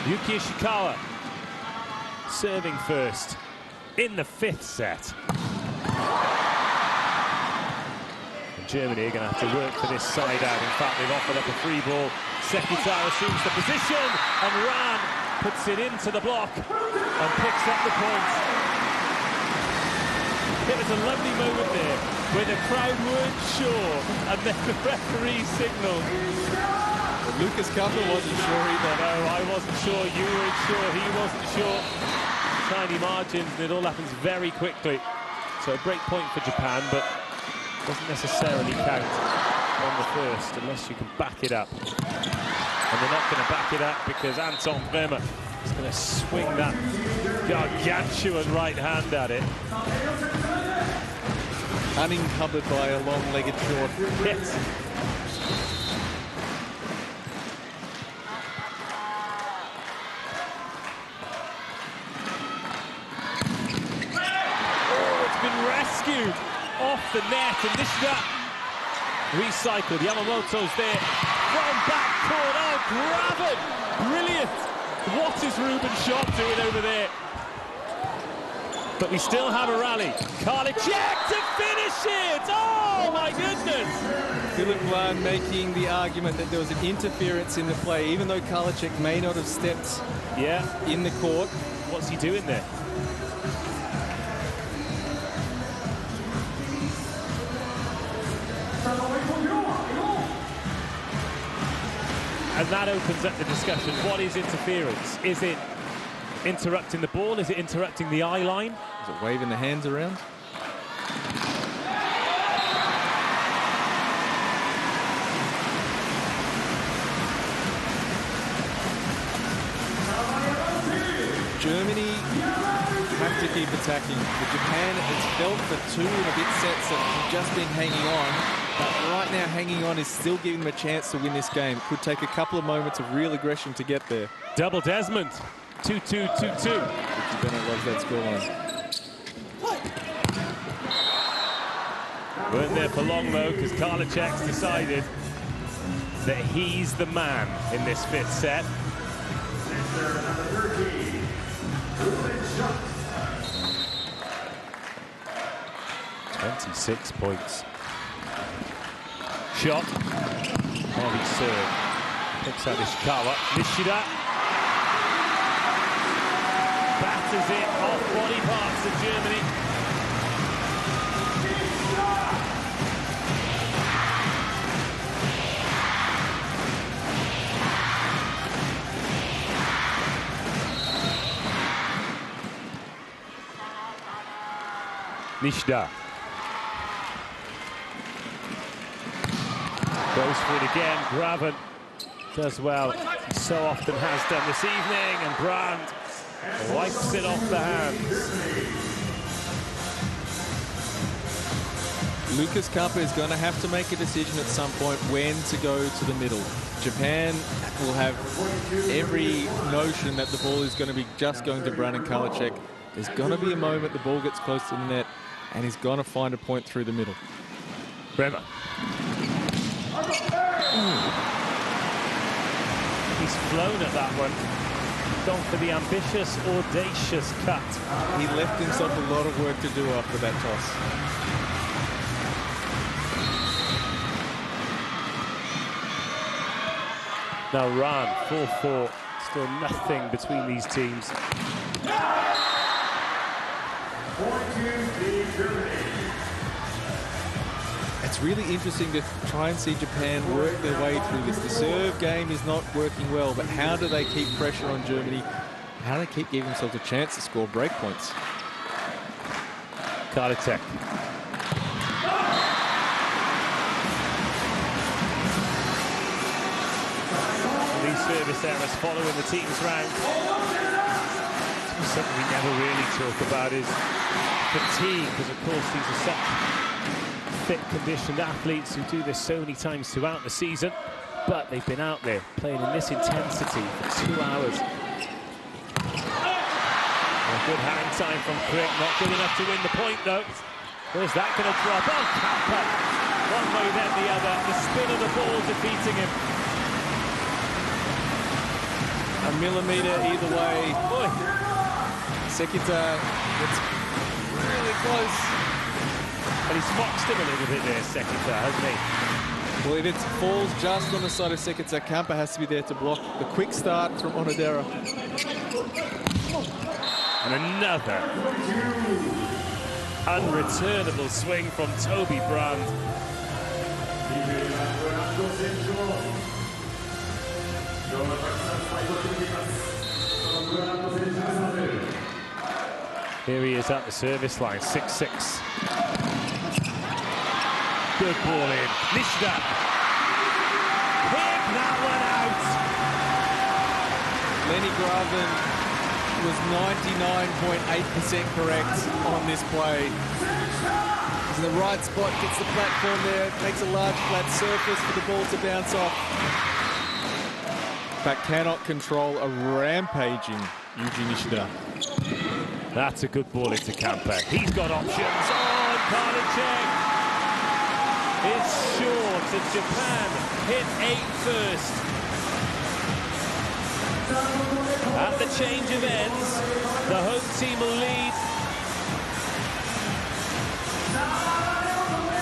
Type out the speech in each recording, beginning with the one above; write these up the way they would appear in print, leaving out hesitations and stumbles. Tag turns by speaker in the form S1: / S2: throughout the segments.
S1: Yuki Ishikawa serving first in the 5th set. And Germany are going to have to work for this side out. In fact, they've offered up a free ball. Sekitaro assumes the position, and Ran puts it into the block and picks up the point. It was a lovely moment there where the crowd weren't sure, and then the referee signalled.
S2: Lucas Kappa wasn't sure either.
S1: No, I wasn't sure, you weren't sure, he wasn't sure. Tiny margins, and it all happens very quickly. So a break point for Japan, but doesn't necessarily count on the first unless you can back it up. And they're not going to back it up because Anton Bremer is going to swing that gargantuan right hand at it.
S2: Unencumbered by a long-legged short.
S1: Yes. Rescued off the net, and Nishida recycled. Yamamoto's there from backcourt. Oh, grab it! Brilliant! What is Ruben Schott doing over there? But we still have a rally. Karliczek to finish it! Oh, my goodness!
S2: Philip Blan making the argument that there was an interference in the play, even though Karliczek may not have stepped in the court.
S1: What's he doing there? And that opens up the discussion. What is interference? Is it interrupting the ball? Is it interrupting the eye line?
S2: Is it waving the hands around? Germany have to keep attacking. But Japan has felt for 2 and a bit sets that have just been hanging on. But right now, hanging on is still giving them a chance to win this game. It could take a couple of moments of real aggression to get there.
S1: Double Desmond. 2-2, 2-2.
S2: Ricky Bennett loves that scoreline.
S1: Weren't there for long, though, because Karliczek's decided that he's the man in this 5th set. 26 points. Shot. Heavy serve. Picks out Ishikawa. Nishida. Batters it off body parts of Germany. Nishida. Goes for it again. Graven does well. He so often has done this evening, and Brand wipes it off the hands.
S2: Lucas Kappa is going to have to make a decision at some point when to go to the middle. Japan will have every notion that the ball is going to be just going to Brand and Karliczek. There's going to be a moment the ball gets close to the net, and he's going to find a point through the middle.
S1: Bremer. He's flown at that one. Gone for the ambitious, audacious cut.
S2: He left himself a lot of work to do after that toss.
S1: Now Ran, 4-4. Still nothing between these teams.
S2: It's really interesting to try and see Japan work their way through this. The serve game is not working well, but how do they keep pressure on Germany? How do they keep giving themselves a chance to score break points?
S1: Karliczek. These service errors following the team's round. Something we never really talk about is fatigue, because of course these are such fit, conditioned athletes who do this so many times throughout the season, but they've been out there playing in this intensity for 2 hours. A good hang time from Crick, not good enough to win the point though. Where's that going to drop? Oh, Kappa! One way then the other, the spin of the ball defeating him. And
S2: millimeter either way.
S1: Boy.
S2: Sekita gets really close.
S1: And he's foxed him a little bit there, Sekita, hasn't he?
S2: Well, if it falls just on the side of Sekita, Kampa has to be there to block the quick start from Onodera.
S1: And another unreturnable swing from Toby Brand. Here he is at the service line, 6-6. Good ball in. Nishida. Pick that one out.
S2: Lenny Graven was 99.8% correct on this play. He's in the right spot, gets the platform there, makes a large flat surface for the ball to bounce off. But cannot control a rampaging Yuji Nishida.
S1: That's a good ball into Kampa. He's got options on Karnicek. It's short, and Japan hit 8 first. At the change of ends, the home team will lead.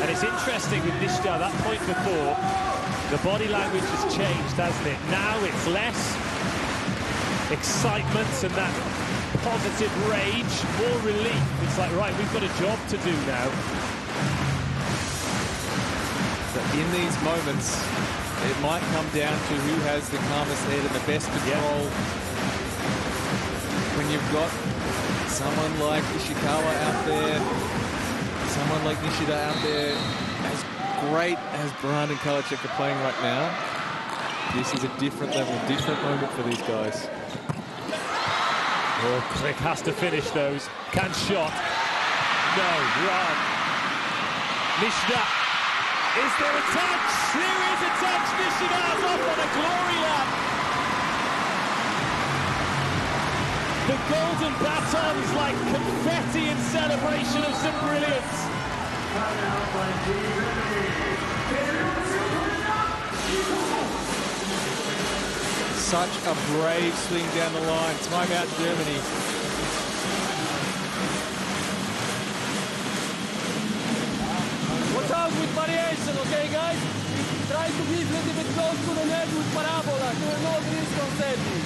S1: And it's interesting with Nishida, that point before, the body language has changed, hasn't it? Now it's less excitement and that positive rage, more relief. It's like, right, we've got a job to do now.
S2: In these moments, it might come down to who has the calmest head and the best control. When you've got someone like Ishikawa out there, someone like Nishida out there, as great as Brand and Karnicek are playing right now, this is a different level, different moment for these guys.
S1: Oh, Crick has to finish those. Can shot. No, run. Nishida. Is there a touch? There is a touch. Nishida's off on a glory lap. The golden batons like confetti in celebration of some brilliance.
S2: Such a brave swing down the line. Timeout Germany.
S3: Watch out with variation, okay guys? Try to be a little bit close to the net with parabola. There are no risk on setting.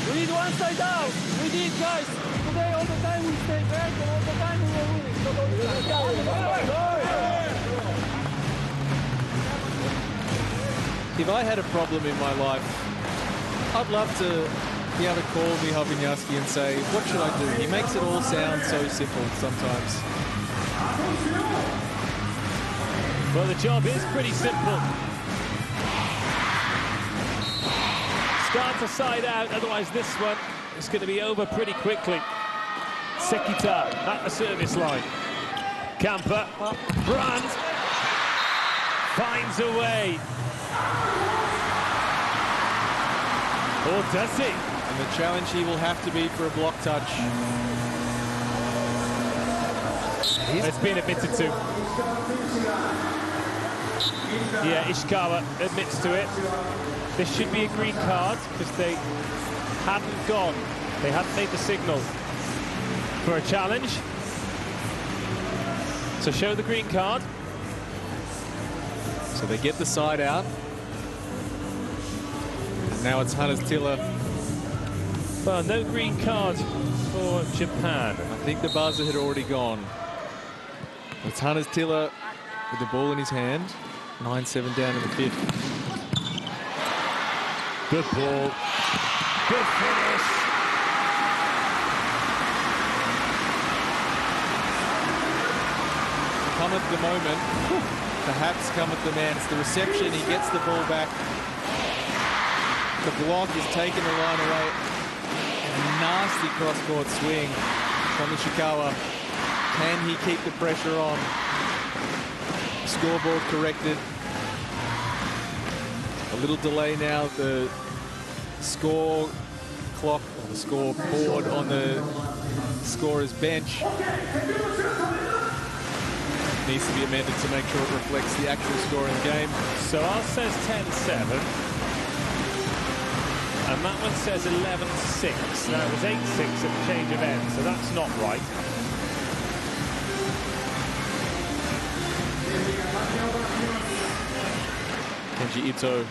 S3: We need one side out. We need, guys. Today all the time we stay back and all the time we are winning. So don't
S2: If I had a problem in my life, I'd love to be able to call Michal Vinyarski and say, what should I do? He makes it all sound so simple sometimes.
S1: Well, the job is pretty simple. Start to side out, otherwise this one is going to be over pretty quickly. Sekita at the service line. Kampa, Brand finds a way. Or does he?
S2: And the challenge here will have to be for a block touch.
S1: It's been admitted to. Yeah, Ishikawa admits to it. This should be a green card because they hadn't gone. They hadn't made the signal for a challenge. So show the green card.
S2: So they get the side out. Now it's Hannes Tiller.
S1: Well, no green card for Japan.
S2: I think the buzzer had already gone. It's Hannes Tiller with the ball in his hand. 9-7 down in the fifth.
S1: Good ball. Good finish.
S2: Come at the moment. Perhaps come at the man. It's the reception. He gets the ball back. The block is taking the line away. And a nasty cross-court swing from Ishikawa. Can he keep the pressure on? Scoreboard corrected. A little delay now. The score clock, or the scoreboard on the scorer's bench needs to be amended to make sure it reflects the actual score in the game.
S1: So ours says 10-7. And that one says 11-6. Now, it was 8-6 at the change of end, so that's not right.
S2: Kenji Ito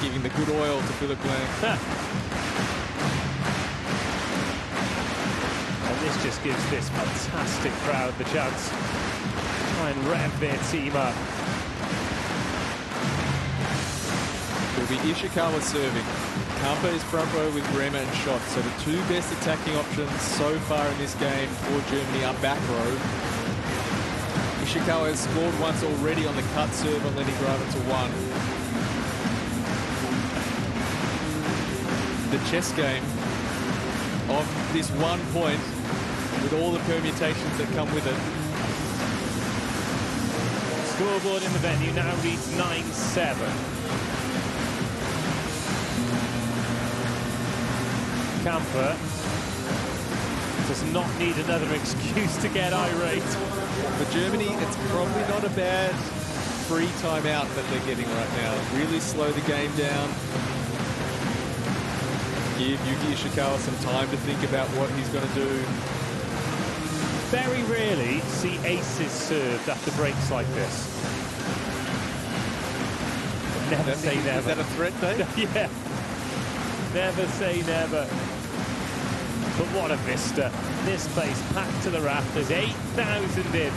S2: giving the good oil to Philip Lang.
S1: And this just gives this fantastic crowd the chance to try and rev their team up.
S2: It'll be Ishikawa serving. Kampa is front row with Bremer and Schott. So the two best attacking options so far in this game for Germany are back row. Ishikawa has scored once already on the cut serve on Lenny Graven to 1. The chess game of this 1 point with all the permutations that come with it.
S1: Scoreboard in the venue now reads 9-7. Kampa does not need another excuse to get irate.
S2: For Germany, it's probably not a bad free timeout that they're getting right now. Really slow the game down. Give Yuki Ishikawa some time to think about what he's going to do.
S1: Very rarely see aces served after breaks like this. Never say never.
S2: Is that a threat, Dave?
S1: Yeah. Never say never. But what a vista. This place packed to the rafters, 8,000 in.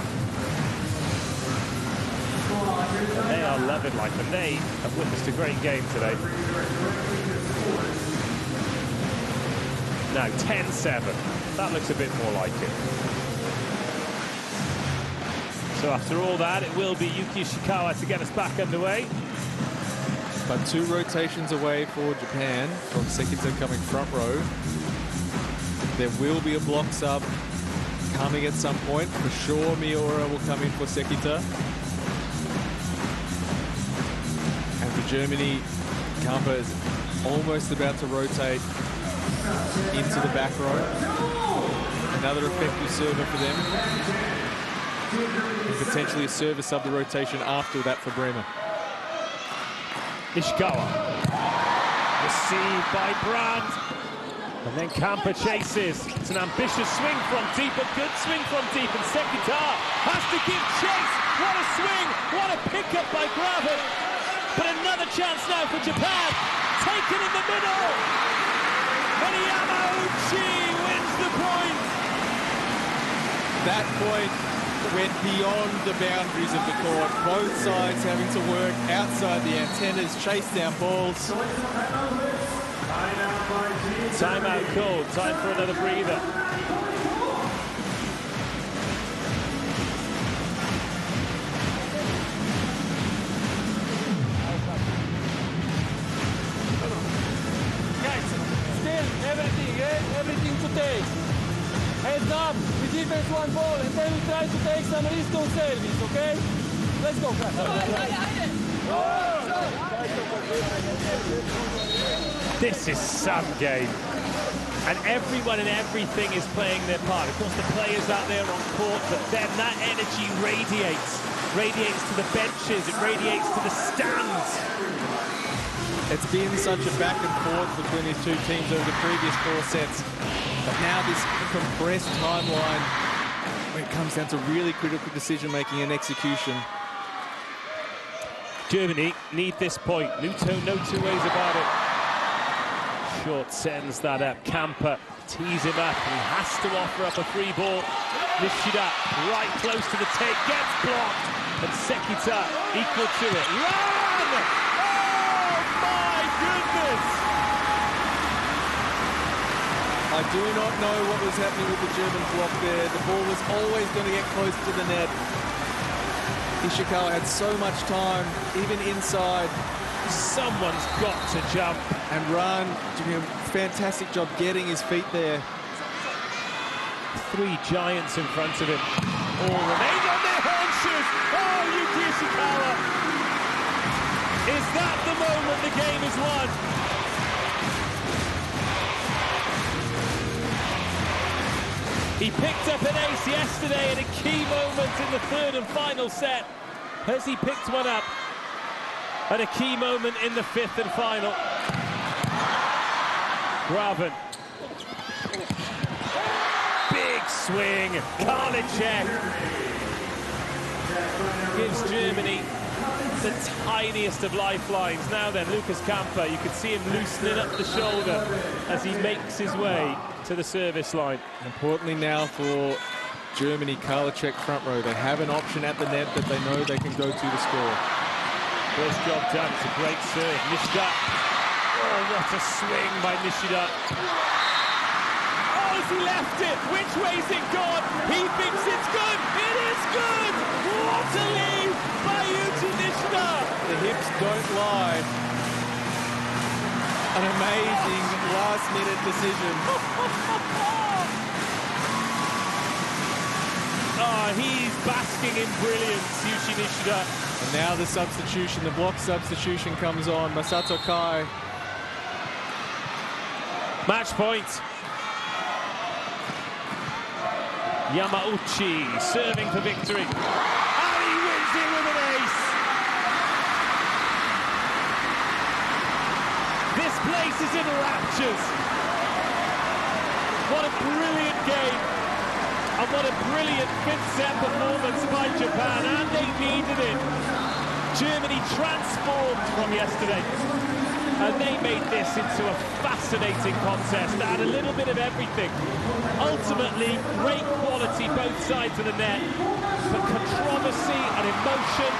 S1: And they are loving life, and they have witnessed a great game today. Now 10-7. That looks a bit more like it. So after all that, it will be Yuki Ishikawa to get us back underway.
S2: But 2 rotations away for Japan from Sekita coming front row. There will be a block sub coming at some point. For sure, Miura will come in for Sekita. And for Germany, Kampa is almost about to rotate into the back row. Another effective server for them. And potentially a server sub the rotation after that for Bremer.
S1: Ishikawa. Received by Brandt. And then Kampa chases. It's an ambitious swing from deep, a good swing from deep. And Sekita has to give chase. What a swing. What a pickup by Graven. But another chance now for Japan. Taken in the middle. And Yamauchi wins the point.
S2: That point went beyond the boundaries of the court. Both sides having to work outside the antennas, chase down balls.
S1: Timeout called. Time for another breather.
S3: Guys, still everything, everything to take. Heads up, we defense 1 ball, and then we try to take some risk on service, okay? Let's go, guys.
S1: This is some game. And everyone and everything is playing their part. Of course, the players out there on court, but then that energy radiates to the benches, it radiates to the stands.
S2: It's been such a back and forth between these two teams over the previous 4 sets. But now this compressed timeline, when it comes down to really critical decision-making and execution.
S1: Germany need this point. No two ways about it. Short sends that up. Kampa tees him up. He has to offer up a free ball. Nishida right close to the take, gets blocked. And Sekita equal to it. Run! Oh my goodness!
S2: I do not know what was happening with the German block there. The ball was always going to get close to the net. Ishikawa had so much time, even inside.
S1: Someone's got to jump.
S2: And Run doing a fantastic job getting his feet there.
S1: 3 giants in front of him. All remain on their haunches. Oh, Yuki Ishikawa. Is that the moment the game is won? He picked up an ace yesterday at a key moment in the 3rd and final set. Has he picked one up at a key moment in the 5th and final? Graven. Big swing. Karliczek gives Germany the tiniest of lifelines. Now then, Lucas Kamper, you can see him loosening up the shoulder as he makes his way to the service line.
S2: Importantly now for Germany, Karliczek front row. They have an option at the net that they know they can go to score.
S1: First job done. It's a great serve. Nishida. Oh, what a swing by Nishida. Oh, has he left it? Which way's it gone? He thinks it's good. It is good. What a lead by Yuji Nishida.
S2: The hips don't lie. An amazing last-minute decision.
S1: Oh, he's basking in brilliance, Yuji Nishida.
S2: And now the substitution, the block substitution comes on. Masato Kai.
S1: Match point. Yamauchi serving for victory. And he wins it with an ace. This place is in raptures. What a brilliant game. And what a brilliant fifth set performance by Japan. And they needed it. Germany transformed from yesterday. And they made this into a fascinating contest that had a little bit of everything. Ultimately, great quality both sides of the net, but controversy and emotion